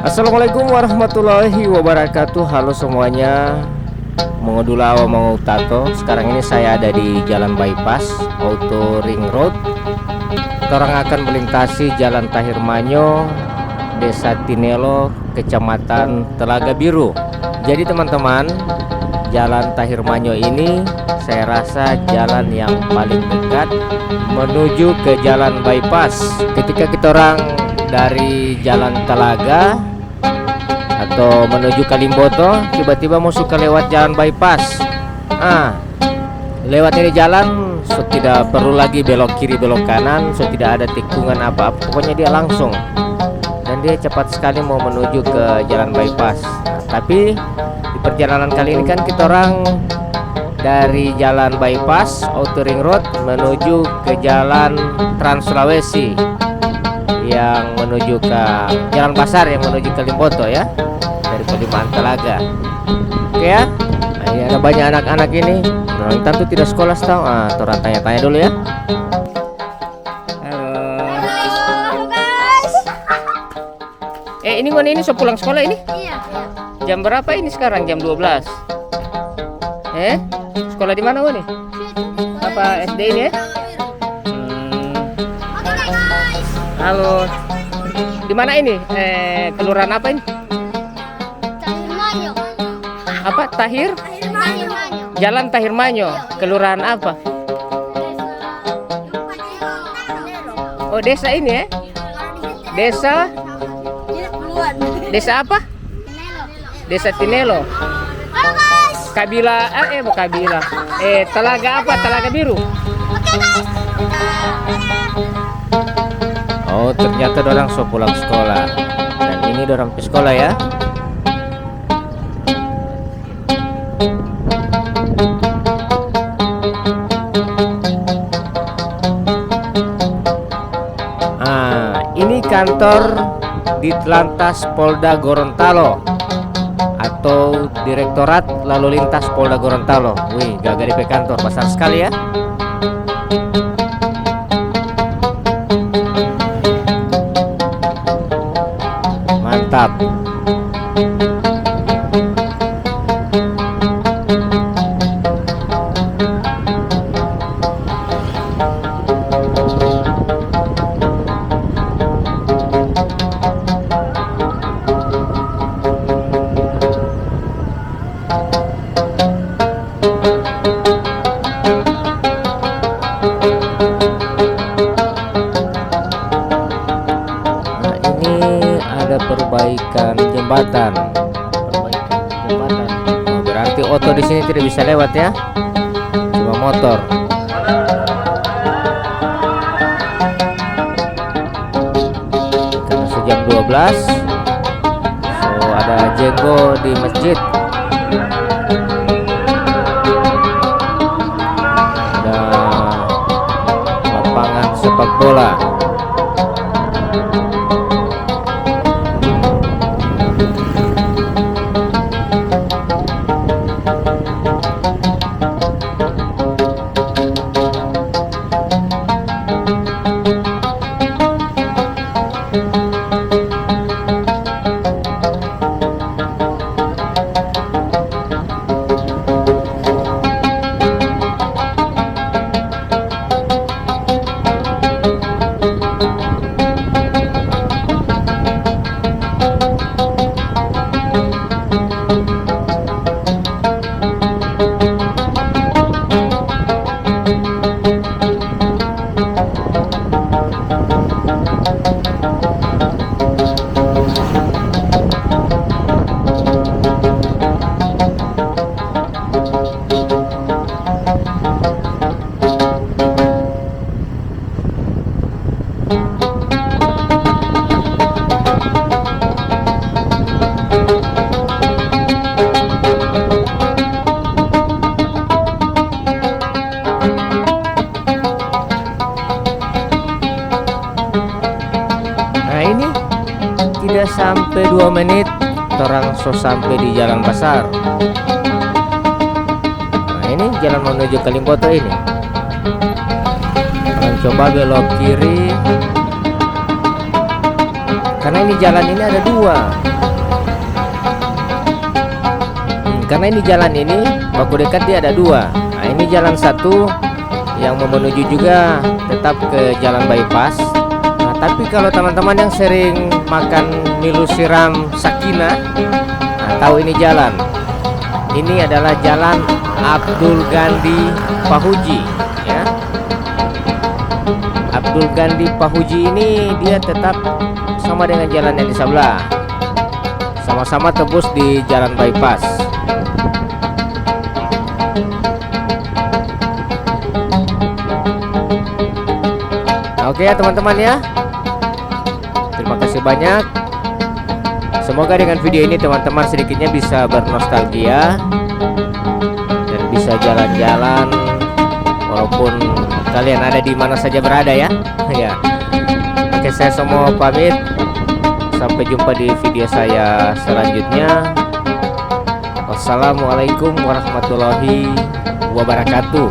Assalamualaikum warahmatullahi wabarakatuh. Halo semuanya, Mengudulawa mau tato. Sekarang ini saya ada di Jalan Bypass Auto Ring Road. Orang akan melintasi Jalan Tahir Manyo, Desa Tinelo, Kecamatan Telaga Biru. Jadi teman-teman, Jalan Tahir Manyo ini saya rasa jalan yang paling dekat menuju ke Jalan Bypass. Ketika kita orang dari Jalan Telaga atau menuju Kalimboto, tiba-tiba mau suka lewat Jalan Bypass. Lewat ini jalan, so tidak perlu lagi belok kiri belok kanan, so tidak ada tikungan apa-apa, pokoknya dia langsung dan dia cepat sekali mau menuju ke Jalan Bypass. Tapi di perjalanan kali ini kan kita orang dari Jalan Bypass Auto Ring Road menuju ke Jalan Trans Sulawesi yang menuju ke Jalan Pasar yang menuju ke Limboto ya, dari Kalimantan Telaga. Oke ya. Nah, ini ada banyak anak-anak ini. Orang tentu tidak sekolah tahu. Orang tanya-tanya dulu ya. Halo guys. Ini so pulang sekolah ini? Iya. Jam berapa ini sekarang? Jam 12. Sekolah di mana ini? Apa SD ini ya? Oke guys. Halo. Di mana ini? Kelurahan apa ini? Tahir Manyo. Apa? Tahir? Tahir Manyo. Jalan Tahir Manyo. Kelurahan apa? Oh, desa ini ya? Desa? Desa apa? Desa Tinelo. Halo guys. Kabila, bukan kabila. Telaga apa? Telaga Biru. Oke guys. Oh, ternyata dorang so pulang sekolah. Dan ini dorang ke sekolah ya. Ini kantor Ditlantas Polda Gorontalo atau Direktorat Lalu Lintas Polda Gorontalo. Wih, gagah di kantor, besar sekali ya. Mantap. Perbaikan jembatan. Berarti oto di sini tidak bisa lewat ya, cuma motor. Karena sejam 12, so ada jenggo di masjid. Ada lapangan sepak bola. Tidak sampai 2 menit orang so sampai di Jalan Pasar. Nah, ini jalan menuju Kalimboto ini. Coba belok kiri. Karena ini jalan ini ada dua. Karena ini jalan ini baku dekat dia ada dua. Nah, ini jalan satu yang mau menuju juga tetap ke jalan bypass. Nah, tapi kalau teman-teman yang sering makan milu siram Sakina, nah, tahu ini jalan. Ini adalah jalan Abdul Gandhi Pahuji, ya. Abdul Gandhi Pahuji ini dia tetap sama dengan jalan yang di sebelah. Sama-sama tebus di jalan bypass. Oke ya teman-teman ya. Terima kasih banyak. Semoga dengan video ini teman-teman sedikitnya bisa bernostalgia dan bisa jalan-jalan walaupun kalian ada di mana saja berada ya. Ya. Oke, saya semua pamit. Sampai jumpa di video saya selanjutnya. Wassalamualaikum warahmatullahi wabarakatuh.